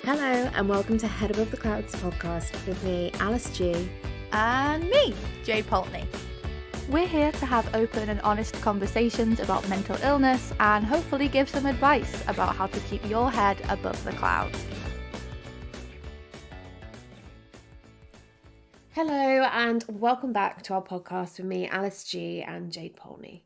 Hello and welcome to Head Above the Clouds podcast with me, Alice G. And me, Jade Poultney. We're here to have open and honest conversations about mental illness and hopefully give some advice about how to keep your head above the clouds. Hello and welcome back to our podcast with me, Alice G. and Jade Poultney.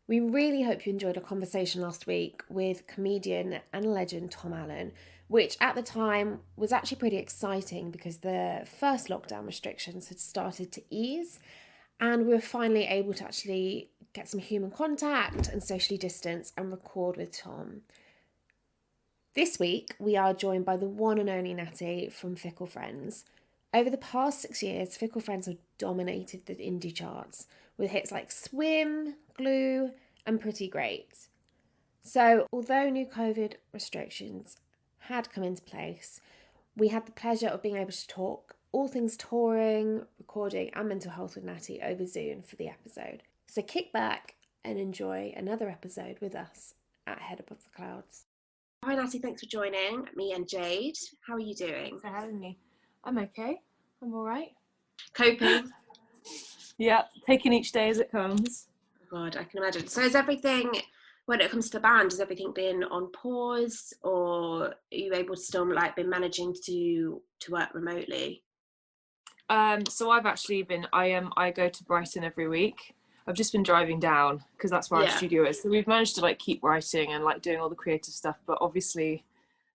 We really hope you enjoyed our conversation last week with comedian and legend Tom Allen, which at the time was actually pretty exciting because the first lockdown restrictions had started to ease and we were finally able to actually get some human contact and socially distance and record with Tom. This week, we are joined by the one and only Natti from Fickle Friends. Over the past 6 years, Fickle Friends have dominated the indie charts with hits like Swim, Glue, and Pretty Great. So, although new COVID restrictions had come into place, we had the pleasure of being able to talk all things touring, recording, and mental health with Natti over Zoom for the episode. So kick back and enjoy another episode with us at Head Above the Clouds. Hi Natti, thanks for joining me and Jade. How are you doing? Thanks for having me. I'm okay. I'm all right. Coping? Yeah, taking each day as it comes. God, I can imagine. So is everything, when it comes to the band, has everything been on pause, or are you able to still been managing to work remotely? So I've actually been, I go to Brighton every week. I've just been driving down because that's where our studio is. So we've managed to keep writing and doing all the creative stuff, but obviously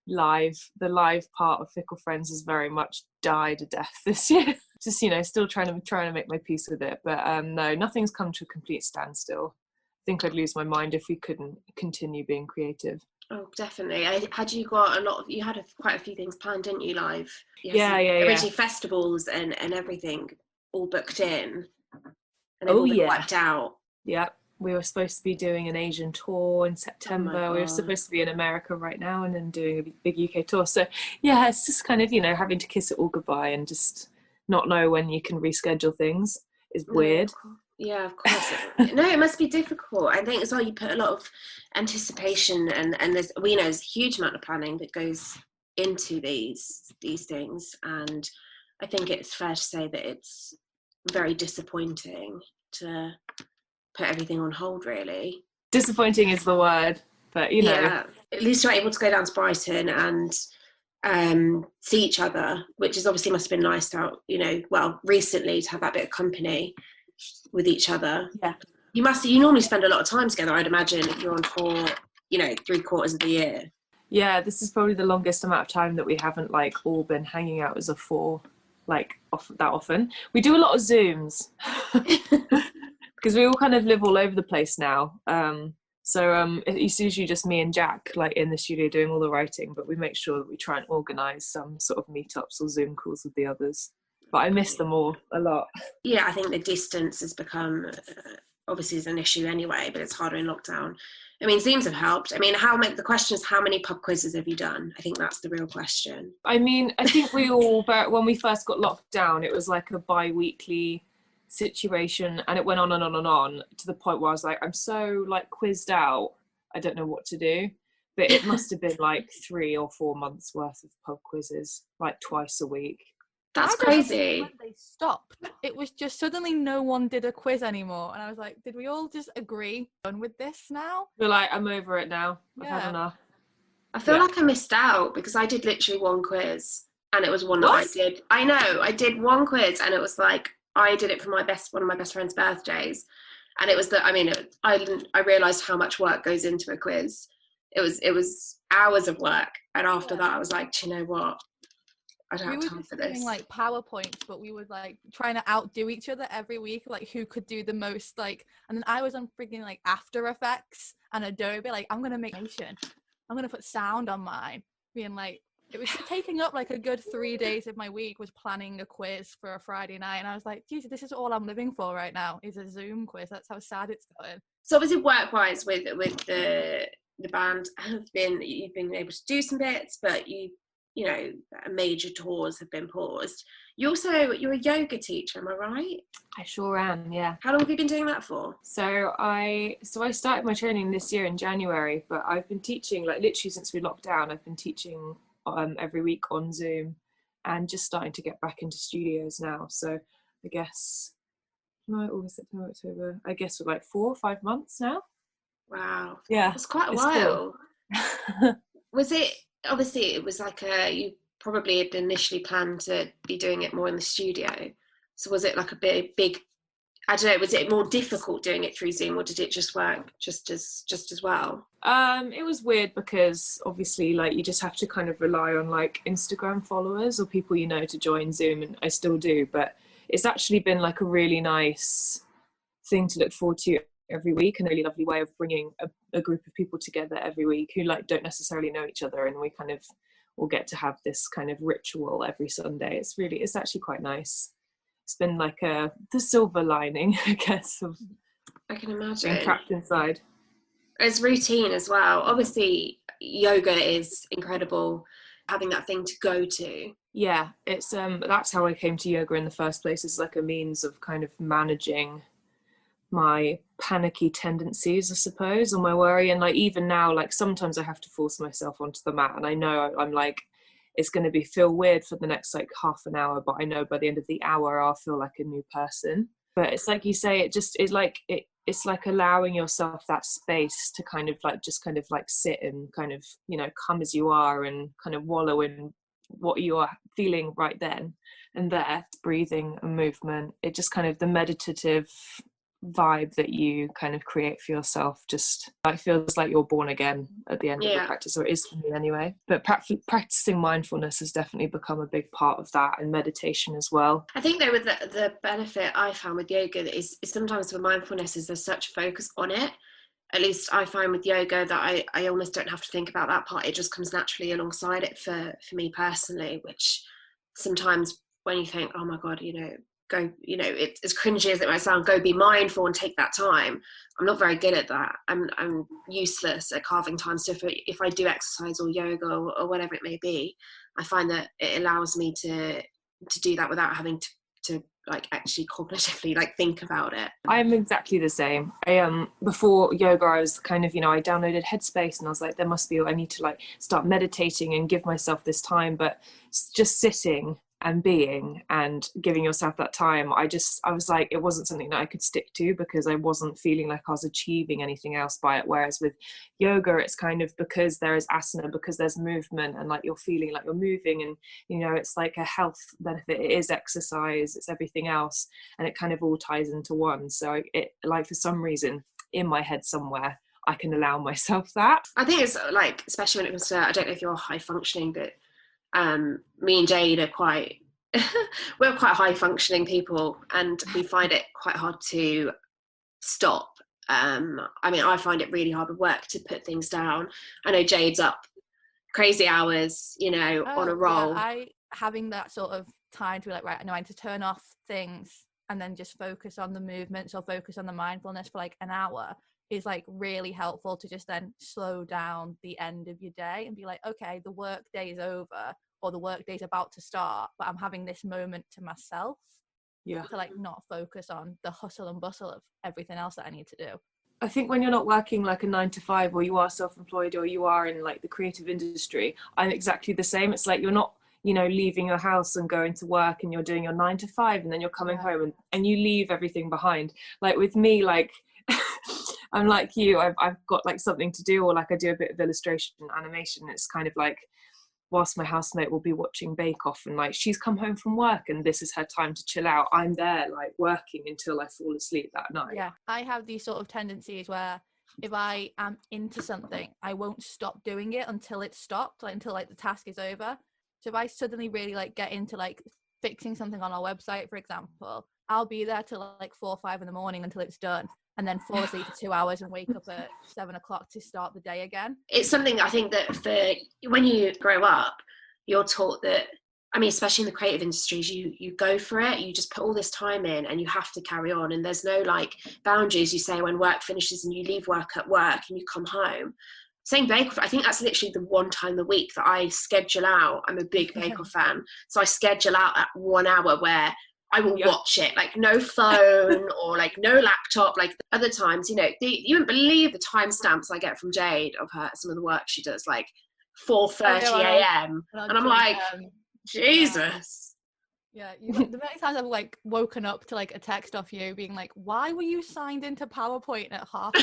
the live part of Fickle Friends has very much died a death this year. Just, still trying to make my peace with it. But no, nothing's come to a complete standstill. I think I'd lose my mind if we couldn't continue being creative. Oh, definitely. You had quite a few things planned, didn't you, live? Originally festivals and everything all booked in. And they've all been wiped out. Yeah. We were supposed to be doing an Asian tour in September. Oh, we were supposed to be in America right now and then doing a big UK tour. So yeah, it's just kind of, having to kiss it all goodbye and just not know when you can reschedule things is weird. Yeah, of course. No, it must be difficult. I think as well you put a lot of anticipation and there's a huge amount of planning that goes into these things, and I think it's fair to say that it's very disappointing to put everything on hold, really. Disappointing is the word, but yeah, at least you're able to go down to Brighton and see each other, which is obviously must have been nice out, recently to have that bit of company with each other. Yeah, you normally spend a lot of time together, I'd imagine, if you're on tour 3/4 of the year. Yeah, this is probably the longest amount of time that we haven't all been hanging out as a four that often. We do a lot of Zooms because we all kind of live all over the place now. So it's usually just me and Jack in the studio doing all the writing, but we make sure that we try and organise some sort of meetups or Zoom calls with the others. But I miss them all a lot. Yeah, I think the distance has become obviously is an issue anyway, but it's harder in lockdown. I mean, Zooms have helped. I mean, the question is, how many pub quizzes have you done? I think that's the real question. I mean, I think we all, when we first got locked down, it was like a bi-weekly situation, and it went on and on and on to the point where I was like, I'm so quizzed out, I don't know what to do. But it must have been 3 or 4 months worth of pub quizzes, twice a week. That's crazy. When they stopped, it was just suddenly no one did a quiz anymore, and I was like, did we all just agree on with this now? We're I'm over it now. I've had enough. I feel like I missed out because I did literally one quiz, and it was one that I did. I know, I did one quiz, and it was I did it for one of my best friend's birthdays, and it was I realised how much work goes into a quiz. It was hours of work, and after that I was like, do you know what? I don't have time for this. We were doing PowerPoints, but we were trying to outdo each other every week, who could do the most, and then I was on freaking After Effects and Adobe, I'm gonna make motion, I'm gonna put sound on mine, being it was taking up a good 3 days of my week was planning a quiz for a Friday night, and I was like, Jesus, this is all I'm living for right now is a Zoom quiz. That's how sad it's gotten. So obviously work-wise with the band, you've been able to do some bits, but major tours have been paused. You're a yoga teacher, am I right? I sure am, yeah. How long have you been doing that for? So I started my training this year in January, but I've been teaching literally since we locked down. I've been teaching every week on Zoom, and just starting to get back into studios now. So I guess August, September, October, I guess for like 4 or 5 months now. Wow. Yeah, It's quite a it's while. cool. Was it, obviously it was like you probably had initially planned to be doing it more in the studio. So was it like a big, I don't know, was it more difficult doing it through Zoom, or did it just work just as well? It was weird because obviously like you just have to kind of rely on like Instagram followers or people you know to join Zoom, and I still do, but it's actually been like a really nice thing to look forward to every week, and a really lovely way of bringing a group of people together every week who like don't necessarily know each other, and we kind of all get to have this kind of ritual every Sunday. It's actually quite nice. It's been like the silver lining, I guess, of I can imagine being trapped inside. It's routine as well. Obviously yoga is incredible, having that thing to go to. Yeah, it's that's how I came to yoga in the first place. It's like a means of kind of managing my panicky tendencies, I suppose, or my worry. And like even now, like sometimes I have to force myself onto the mat, and I know I'm like, it's going to feel weird for the next like half an hour, but I know by the end of the hour I'll feel like a new person. But it's like you say, it's like allowing yourself that space to kind of like just kind of like sit and kind of, you know, come as you are and kind of wallow in what you are feeling right then and there. Breathing and movement, it just kind of, the meditative vibe that you kind of create for yourself just like feels like you're born again at the end of the practice, or it is for me anyway. But practicing mindfulness has definitely become a big part of that, and meditation as well. I think though with the benefit I found with yoga is sometimes with mindfulness is there's such focus on it. At least I find with yoga that I almost don't have to think about that part. It just comes naturally alongside it for me personally, which sometimes when you think, oh my God, you know, go, you know, it's as cringy as it might sound, go be mindful and take that time. I'm not very good at that. I'm useless at carving time. So if I do exercise or yoga or whatever it may be, I find that it allows me to do that without having to like actually cognitively like think about it. I'm exactly the same. I before yoga I was kind of, you know, I downloaded Headspace and I was like, there must be, I need to like start meditating and give myself this time. But just sitting and being and giving yourself that time, I was like, it wasn't something that I could stick to because I wasn't feeling like I was achieving anything else by it. Whereas with yoga, it's kind of, because there is asana, because there's movement and like you're feeling like you're moving, and you know, it's like a health benefit, it is exercise, it's everything else, and it kind of all ties into one. So it, like, for some reason in my head somewhere, I can allow myself that. I think it's like, especially when it comes to, I don't know if you're high functioning, but me and Jade are quite we're quite high functioning people, and we find it quite hard to stop. I mean, I find it really hard with work to put things down. I know Jade's up crazy hours, you know, on a roll. Yeah, having that sort of time to be like, right, I know I need to turn off things and then just focus on the movements or focus on the mindfulness for like an hour is like really helpful to just then slow down the end of your day and be like, okay, the work day is over or the work day is about to start, but I'm having this moment to myself. Yeah. To like not focus on the hustle and bustle of everything else that I need to do. I think when you're not working like a 9 to 5, or you are self-employed, or you are in like the creative industry, I'm exactly the same. It's like you're not, you know, leaving your house and going to work and you're doing your 9 to 5 and then you're coming home and you leave everything behind. Like with me, like I'm like you, I've got like something to do, or like I do a bit of illustration and animation. It's kind of like, whilst my housemate will be watching Bake Off and like she's come home from work and this is her time to chill out, I'm there like working until I fall asleep that night. Yeah, I have these sort of tendencies where if I am into something, I won't stop doing it until it's stopped, like until like the task is over. So if I suddenly really like get into like fixing something on our website, for example, I'll be there till like 4 or 5 in the morning until it's done, and then fall asleep for 2 hours and wake up at 7 o'clock to start the day again. It's something I think that for when you grow up, you're taught that, I mean, especially in the creative industries, you go for it, you just put all this time in and you have to carry on, and there's no like boundaries. You say when work finishes and you leave work at work and you come home. Same Bake Off, I think that's literally the one time a week that I schedule out. I'm a big Bake Off fan, so I schedule out at 1 hour where I will watch it, like no phone or like no laptop. Like other times, you know, you wouldn't believe the timestamps I get from Jade of some of the work she does, like 4:30 a.m. And I'm like, Jesus. Yeah, the many times I've like woken up to like a text off you being like, why were you signed into PowerPoint at 3:30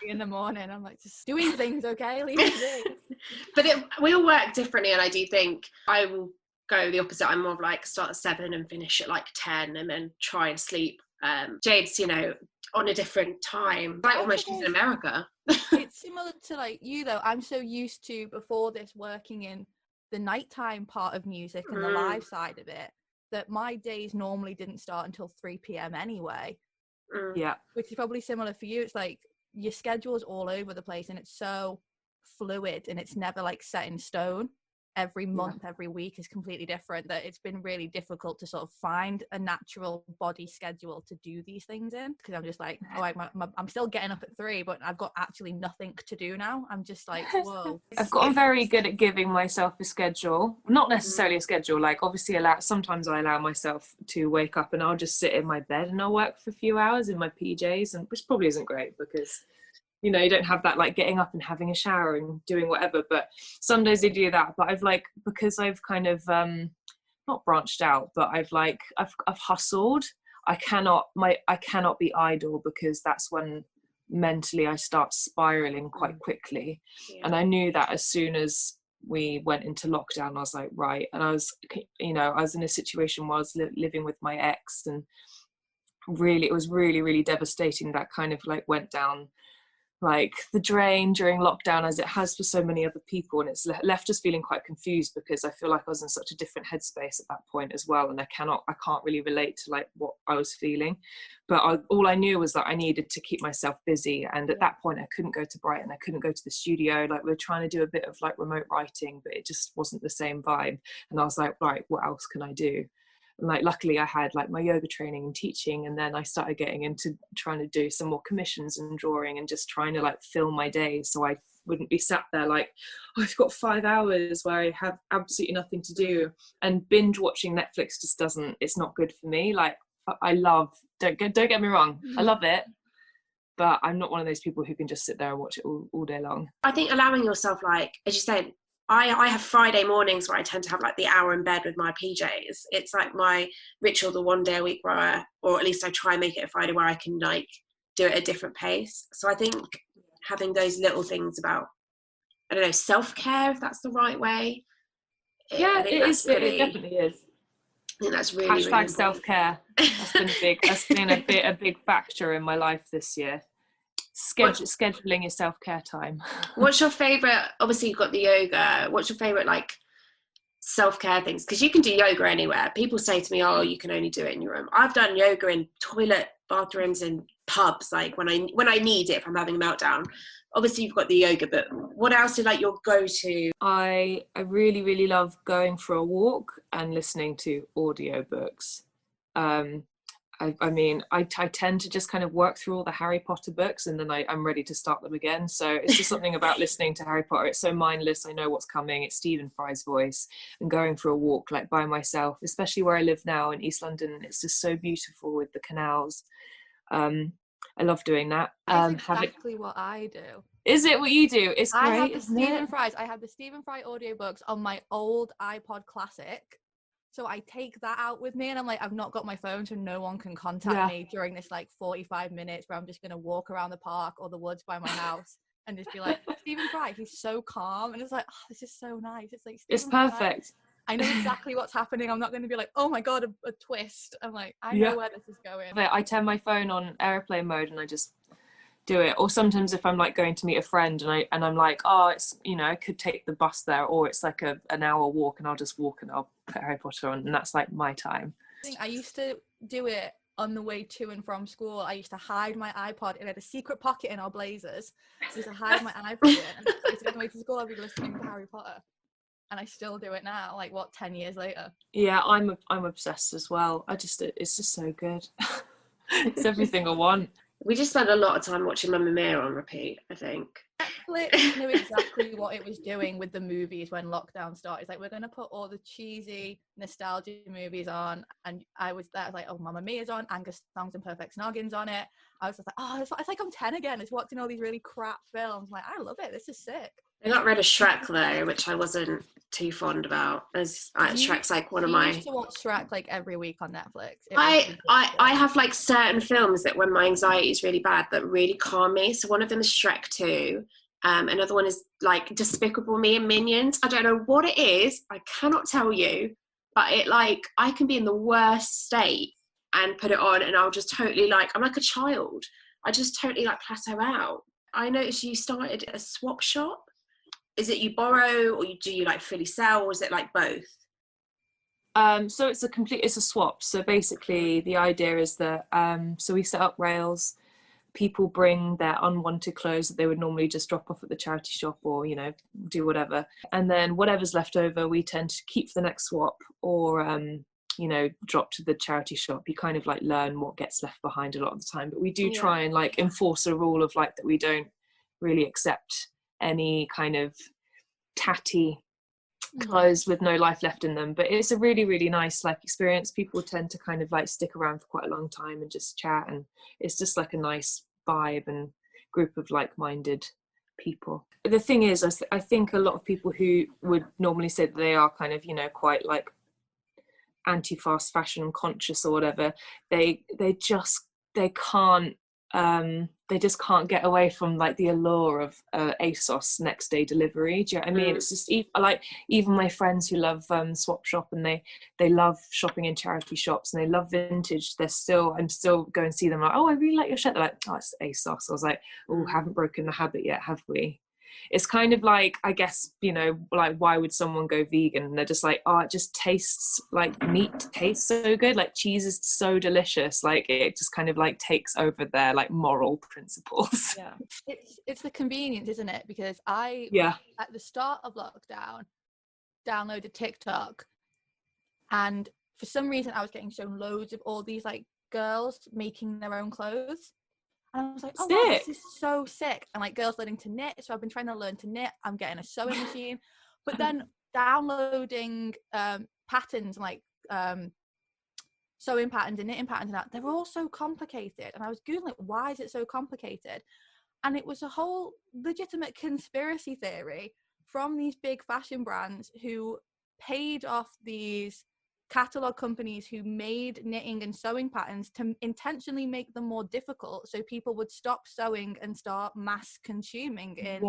in the morning? I'm like, just doing things, okay? Leave me be. But we all work differently, and I do think I will go the opposite. I'm more of like start at 7 and finish at like 10 and then try and sleep. Jade's, you know, on a different time, like almost she's in America. It's similar to like you though. I'm so used to before this working in the nighttime part of music and the live side of it, that my days normally didn't start until 3 p.m. anyway. Yeah. Which is probably similar for you. It's like your schedule's all over the place and it's so fluid and it's never like set in stone. Every month, every week is completely different, that it's been really difficult to sort of find a natural body schedule to do these things in, because I'm just like, oh, I'm still getting up at 3, but I've got actually nothing to do now. I'm just like, whoa. I've gotten very good at giving myself a schedule, not necessarily a schedule, like obviously sometimes I allow myself to wake up and I'll just sit in my bed and I'll work for a few hours in my PJs, and which probably isn't great because you know, you don't have that like getting up and having a shower and doing whatever, but some days I do that. But I've like, because I've kind of not branched out, but I've hustled. I cannot be idle, because that's when mentally I start spiraling quite quickly. And I knew that as soon as we went into lockdown, I was like, right. And I was in a situation where I was living with my ex, and really, it was really, really devastating. That kind of like went down like the drain during lockdown, as it has for so many other people, and it's left us feeling quite confused, because I feel like I was in such a different headspace at that point as well, and I can't really relate to like what I was feeling, but all I knew was that I needed to keep myself busy. And at that point I couldn't go to Brighton, I couldn't go to the studio, like we were trying to do a bit of like remote writing, but it just wasn't the same vibe. And I was like, right, what else can I do? And like luckily I had like my yoga training and teaching, and then I started getting into trying to do some more commissions and drawing, and just trying to like fill my days so I wouldn't be sat there like, oh, I've got 5 hours where I have absolutely nothing to do. And binge watching Netflix just it's not good for me. Like don't get me wrong, I love it, but I'm not one of those people who can just sit there and watch it all day long. I think allowing yourself, like as you said, I have Friday mornings where I tend to have like the hour in bed with my PJs. It's like my ritual, the one day a week where or at least I try and make it a Friday where I can like do it at a different pace. So I think having those little things about, I don't know, self-care, if that's the right way. Yeah, it is. It definitely is. I think that's really, # self-care. That's been big. That's been a big factor in my life this year. Scheduling your self-care time. What's your favorite? Obviously you've got the yoga. What's your favorite like self-care things? Because you can do yoga anywhere. People say to me, oh, you can only do it in your room. I've done yoga in toilet bathrooms and pubs, like when I need it, if I'm having a meltdown. Obviously you've got the yoga, but what else is like your go-to? I really, really love going for a walk and listening to audiobooks. I mean, I tend to just kind of work through all the Harry Potter books, and then I'm ready to start them again. So it's just something about listening to Harry Potter. It's so mindless. I know what's coming. It's Stephen Fry's voice, and going for a walk like by myself, especially where I live now in East London. It's just so beautiful with the canals. I love doing that. That's exactly what I do. Is it what you do? It's great. I have the Stephen Fry audiobooks on my old iPod Classic. So I take that out with me, and I'm like, I've not got my phone, so no one can contact me during this like 45 minutes where I'm just going to walk around the park or the woods by my house and just be like, Stephen Fry, he's so calm. And it's like, oh, this is so nice. It's like, it's perfect. I know exactly what's happening. I'm not going to be like, oh my God, a twist. I'm like, I know where this is going. I turn my phone on airplane mode and I just do it. Or sometimes if I'm like going to meet a friend and I'm like, oh, it's, you know, I could take the bus there, or it's like an hour walk, and I'll just walk and I'll put Harry Potter on, and that's like my time. I used to do it on the way to and from school. I used to hide my iPod in a secret pocket in our blazers. So I used to hide my iPod in, and I used to go on the way to school, I'd be listening to Harry Potter. And I still do it now, like 10 years later. Yeah, I'm obsessed as well. It's just so good. It's everything I want. We just spent a lot of time watching Mamma Mia on repeat, I think. Netflix knew exactly what it was doing with the movies when lockdown started. It's like, we're going to put all the cheesy nostalgia movies on. And I was like, oh, Mamma Mia's on, Angus Songs and Perfect Snoggin's on it. I was just like, oh, it's like I'm 10 again. It's watching all these really crap films. I'm like, I love it. This is sick. I got rid of Shrek though, which I wasn't too fond about, as Shrek's like one of my. I used to watch Shrek like every week on Netflix. I have like certain films that when my anxiety is really bad that really calm me. So one of them is Shrek 2. Another one is like Despicable Me and Minions. I don't know what it is. I cannot tell you, but it like I can be in the worst state and put it on, and I'll just totally like I'm like a child. I just totally like plateau out. I noticed you started a swap shop. Is it you borrow, or do you like fully sell, or is it like both? So it's a swap. So basically the idea is that so we set up rails, people bring their unwanted clothes that they would normally just drop off at the charity shop or, you know, do whatever, and then whatever's left over we tend to keep for the next swap, or you know, drop to the charity shop. You kind of like learn what gets left behind a lot of the time, but we do try and like enforce a rule of like that we don't really accept any kind of tatty clothes with no life left in them. But it's a really, really nice like experience. People tend to kind of like stick around for quite a long time and just chat, and it's just like a nice vibe and group of like-minded people. The thing is, I think a lot of people who would normally say that they are kind of, you know, quite like anti-fast fashion conscious or whatever, they just can't get away from like the allure of ASOS next day delivery. Do you know what I mean? It's just even my friends who love swap shop, and they love shopping in charity shops and they love vintage. I'm still going to see them like, oh, I really like your shirt. They're like, oh, it's ASOS. I was like, oh, haven't broken the habit yet, have we? It's kind of like, I guess, you know, like why would someone go vegan? And they're just like, oh, it just tastes like meat tastes so good, like cheese is so delicious, like it just kind of like takes over their like moral principles. Yeah, it's the convenience, isn't it? Because at the start of lockdown downloaded TikTok, and for some reason I was getting shown loads of all these like girls making their own clothes. And I was like, oh, wow, this is so sick. And like girls learning to knit. So I've been trying to learn to knit. I'm getting a sewing machine. But then downloading patterns like sewing patterns and knitting patterns and that, they were all so complicated. And I was Googling, why is it so complicated? And it was a whole legitimate conspiracy theory from these big fashion brands who paid off these catalogue companies who made knitting and sewing patterns to intentionally make them more difficult so people would stop sewing and start mass consuming in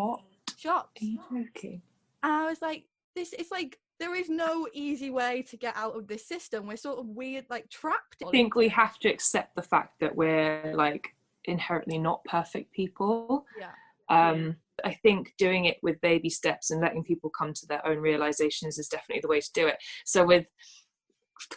shops. Are you joking? And I was like, it's like there is no easy way to get out of this system. We're sort of weird, like trapped. I think we have to accept the fact that we're like inherently not perfect people. I think doing it with baby steps and letting people come to their own realizations is definitely the way to do it. So with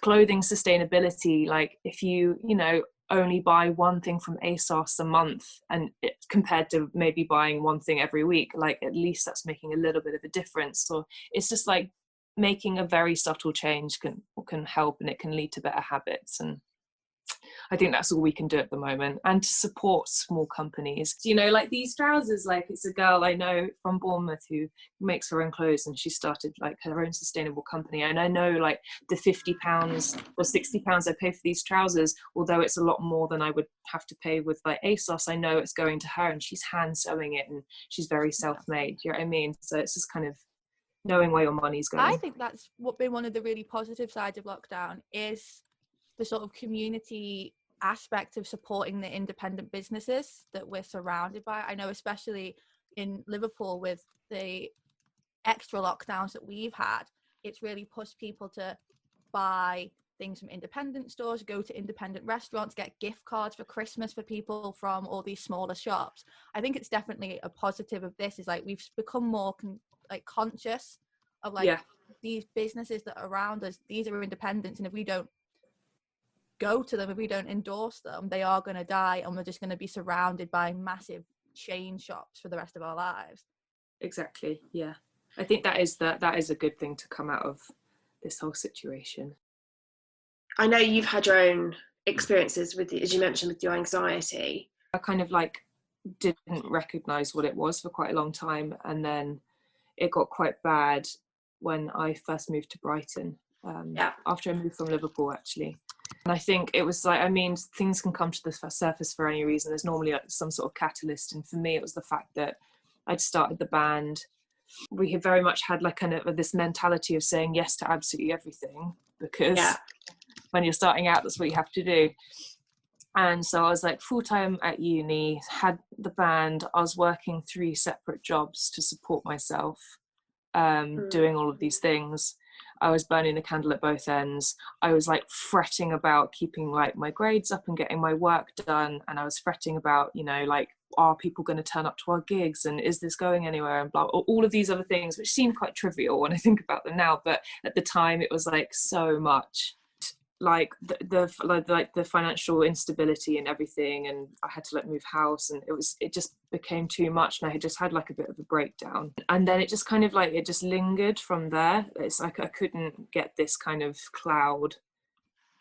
clothing sustainability, like if you know only buy one thing from ASOS a month, and compared to maybe buying one thing every week, like at least that's making a little bit of a difference. So it's just like making a very subtle change can help, and it can lead to better habits. And I think that's all we can do at the moment, and to support small companies. You know, like these trousers, like it's a girl I know from Bournemouth who makes her own clothes, and she started like her own sustainable company. And I know like the £50 or £60 I pay for these trousers, although it's a lot more than I would have to pay with like ASOS, I know it's going to her, and she's hand sewing it, and she's very self-made. You know what I mean? So it's just kind of knowing where your money's going. I think that's been one of the really positive sides of lockdown, is the sort of community aspect of supporting the independent businesses that we're surrounded by. I know especially in Liverpool with the extra lockdowns that we've had, it's really pushed people to buy things from independent stores, go to independent restaurants, get gift cards for Christmas for people from all these smaller shops. I think it's definitely a positive of this, is like we've become more conscious of like these businesses that are around us. These are independents, and if we don't go to them, if we don't endorse them, they are going to die, and we're just going to be surrounded by massive chain shops for the rest of our lives. Exactly. Yeah, I think that is a good thing to come out of this whole situation. I know you've had your own experiences with, as you mentioned, with your anxiety. I kind of like didn't recognize what it was for quite a long time, and then it got quite bad when I first moved to Brighton, after I moved from Liverpool actually. And I think it was like, I mean, things can come to the surface for any reason. There's normally like some sort of catalyst, and for me it was the fact that I'd started the band we have very much had like kind of this mentality of saying yes to absolutely everything, because when you're starting out, that's what you have to do. And so I was like full-time at uni, had the band, I was working 3 separate jobs to support myself, doing all of these things. I was burning the candle at both ends. I was like fretting about keeping like my grades up and getting my work done. And I was fretting about, you know, like, are people going to turn up to our gigs, and is this going anywhere, and blah, all of these other things, which seem quite trivial when I think about them now, but at the time it was like so much. Like the financial instability and everything, and I had to like move house, and it just became too much, and I had just had like a bit of a breakdown, and then it just kind of like, it just lingered from there. It's like I couldn't get this kind of cloud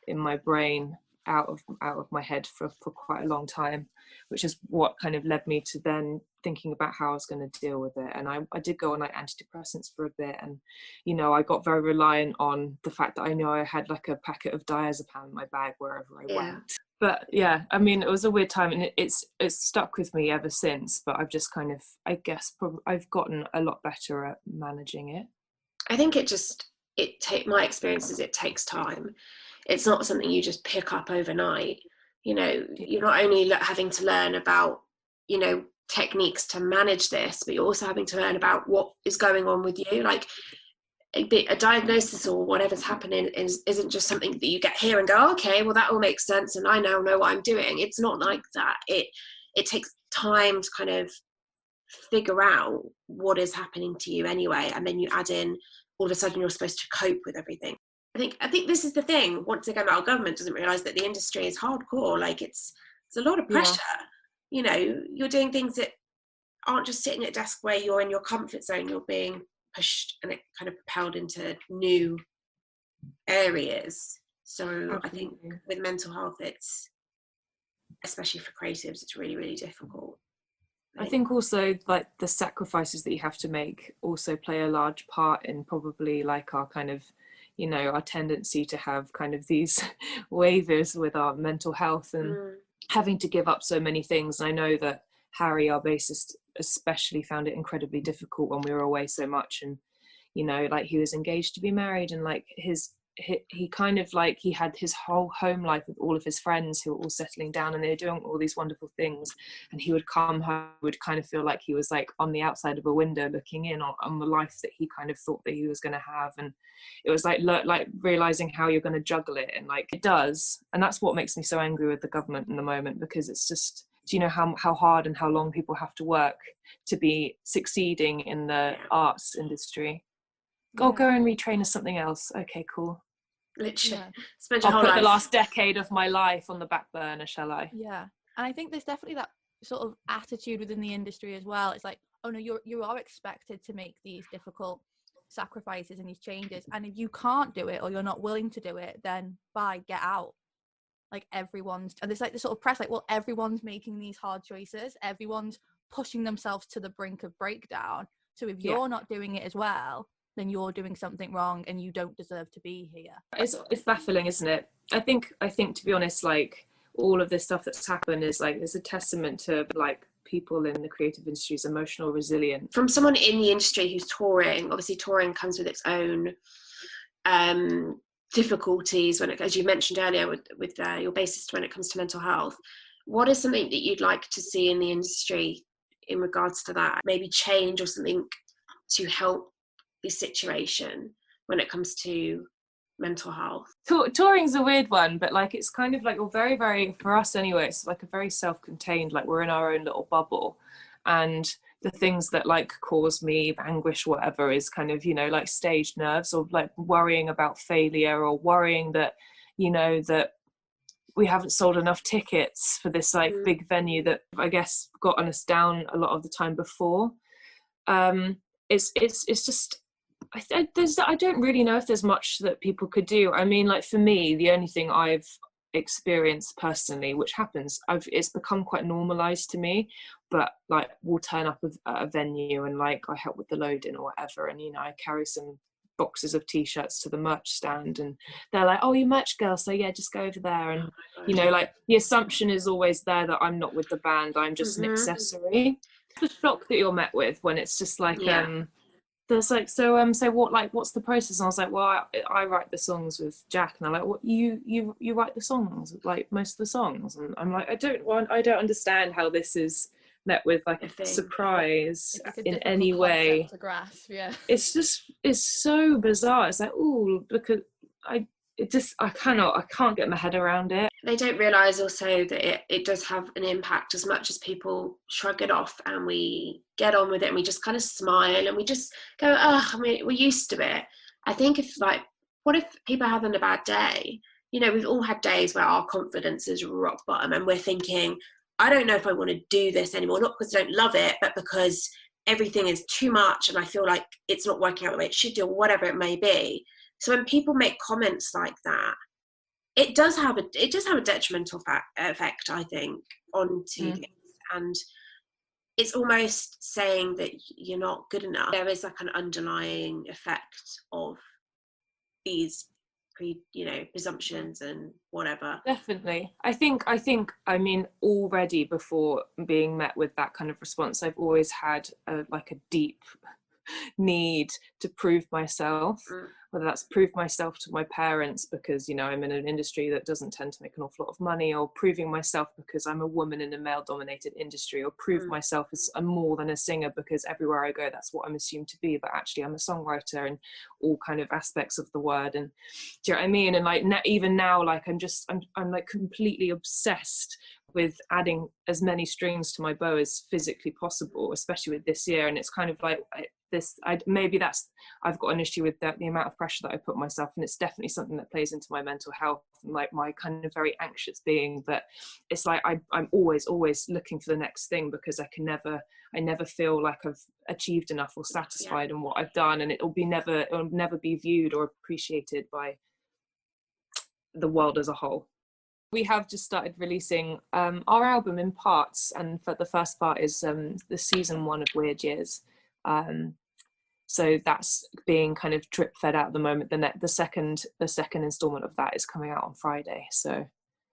in my brain out of my head for quite a long time, which is what kind of led me to then thinking about how I was going to deal with it. And I did go on like antidepressants for a bit, and you know, I got very reliant on the fact that I know I had like a packet of diazepam in my bag wherever I went. But yeah, I mean, it was a weird time, and it's stuck with me ever since, but I've just kind of, I guess I've gotten a lot better at managing it. I think my experience is it takes time. It's not something you just pick up overnight. You know, you're not only having to learn about, you know, techniques to manage this, but you're also having to learn about what is going on with you. Like a diagnosis or whatever's happening isn't just something that you get here and go, okay, well, that all makes sense, and I now know what I'm doing. It's not like that. It takes time to kind of figure out what is happening to you anyway, and then you add in, all of a sudden you're supposed to cope with everything. I think this is the thing. Once again, our government doesn't realise that the industry is hardcore. Like it's a lot of pressure. You know, you're doing things that aren't just sitting at a desk where you're in your comfort zone. You're being pushed and it kind of propelled into new areas. So absolutely. I think with mental health, it's, especially for creatives, it's really, really difficult. I think also like the sacrifices that you have to make also play a large part in probably like our kind of, you know, our tendency to have kind of these waivers with our mental health and having to give up so many things. And I know that Harry, our bassist, especially found it incredibly difficult when we were away so much. And, you know, like he was engaged to be married, and like he kind of like, he had his whole home life with all of his friends who were all settling down, and they were doing all these wonderful things, and he would come home, would kind of feel like he was like on the outside of a window looking in on the life that he kind of thought that he was going to have. And it was like realizing how you're going to juggle it, and like it does. And that's what makes me so angry with the government in the moment, because it's just, do you know how hard and how long people have to work to be succeeding in the arts industry? Go and retrain as something else. Okay, cool. Literally, spend your whole I'll put life. the last decade of my life on the back burner, shall I? Yeah, and I think there's definitely that sort of attitude within the industry as well. It's like, oh no, you are expected to make these difficult sacrifices and these changes, and if you can't do it or you're not willing to do it, then get out. Like everyone's, and there's like the sort of press, like, well, everyone's making these hard choices, everyone's pushing themselves to the brink of breakdown. So if you're not doing it as well, then you're doing something wrong and you don't deserve to be here. It's baffling, isn't it? I think to be honest, like all of this stuff that's happened is like, it's a testament to like people in the creative industry's emotional resilience. From someone in the industry who's touring, obviously touring comes with its own difficulties when it, as you mentioned earlier with your bassist, when it comes to mental health. What is something that you'd like to see in the industry in regards to that? Maybe change or something to help the situation when it comes to mental health? Touring's a weird one, but like it's kind of like, well, very, very, for us anyway, it's like a very self-contained, like we're in our own little bubble, and the things that like cause me anguish, whatever, is kind of, you know, like stage nerves, or like worrying about failure, or worrying that, you know, that we haven't sold enough tickets for this like big venue that I guess gotten us down a lot of the time before. It's just, I don't really know if there's much that people could do. I mean, like for me, the only thing I've experienced personally, which happens, it's become quite normalized to me, but like we'll turn up at a venue and like I help with the loading or whatever, and you know, I carry some boxes of t-shirts to the merch stand, and they're like, oh, you merch girl, so yeah, just go over there. And you know, like the assumption is always there that I'm not with the band, I'm just an accessory. The shock that you're met with when it's just like there's like, so what, like, what's the process? And I was like, well, I write the songs with Jack. And I'm like, what, you write the songs, like most of the songs? And I'm like, I don't understand how this is met with like a surprise it's like a in difficult any way concept to grasp. Yeah, it's so bizarre. It's like, oh, because I can't get my head around it. They don't realise also that it does have an impact, as much as people shrug it off and we get on with it and we just kind of smile and we just go, oh, I mean, we're used to it. I think what if people are having a bad day? You know, we've all had days where our confidence is rock bottom and we're thinking, I don't know if I want to do this anymore, not because I don't love it, but because everything is too much and I feel like it's not working out the way it should do, or whatever it may be. So when people make comments like that, it does have a detrimental effect, I think, onto this. And it's almost saying that you're not good enough. There is like an underlying effect of these presumptions and whatever. Definitely. I mean, already before being met with that kind of response, I've always had a deep need to prove myself, whether that's prove myself to my parents because, you know, I'm in an industry that doesn't tend to make an awful lot of money, or proving myself because I'm a woman in a male dominated industry, or prove myself as I'm more than a singer because everywhere I go that's what I'm assumed to be, but actually I'm a songwriter and all kind of aspects of the word. And do you know what I mean? And like even now, like I'm like completely obsessed with adding as many strings to my bow as physically possible, especially with this year. And it's kind of like I've got an issue with the amount of pressure that I put myself, and it's definitely something that plays into my mental health and like my kind of very anxious being. But it's like I'm always looking for the next thing, because I never feel like I've achieved enough or satisfied in what I've done, and it'll never be viewed or appreciated by the world as a whole. We have just started releasing our album in parts, and for the first part is the season 1 of Weird Years. So that's being kind of drip fed out at the moment. The second installment of that is coming out on Friday. So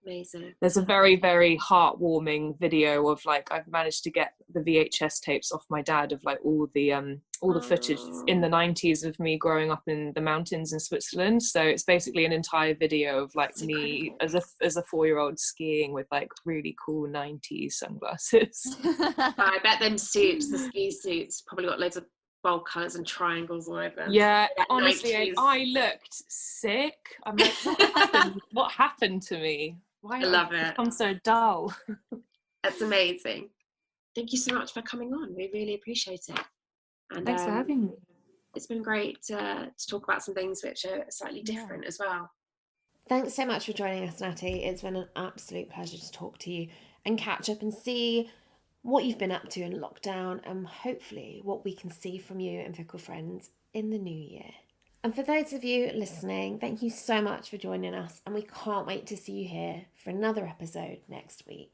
amazing. There's a very, very heartwarming video of like, I've managed to get the VHS tapes off my dad of like all the footage in the 90s of me growing up in the mountains in Switzerland. So it's basically an entire video of like me as a 4-year-old skiing with like really cool 90s sunglasses. I bet them suits, the ski suits, probably got loads of bold colours and triangles all over them. Yeah, honestly, I looked sick. I'm like, what happened to me? Why I love it. I'm so dull. That's amazing. Thank you so much for coming on. We really appreciate it. And thanks for having me. It's been great to talk about some things which are slightly different as well. Thanks so much for joining us, Natti. It's been an absolute pleasure to talk to you and catch up and see what you've been up to in lockdown, and hopefully what we can see from you and Fickle Friends in the new year. And for those of you listening, thank you so much for joining us, and we can't wait to see you here for another episode next week.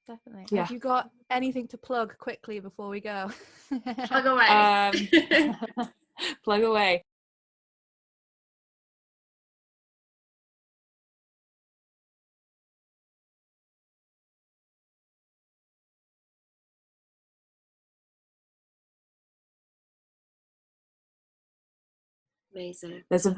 Definitely. Yeah. Have you got anything to plug quickly before we go? Plug away. Plug away. Amazing. There's a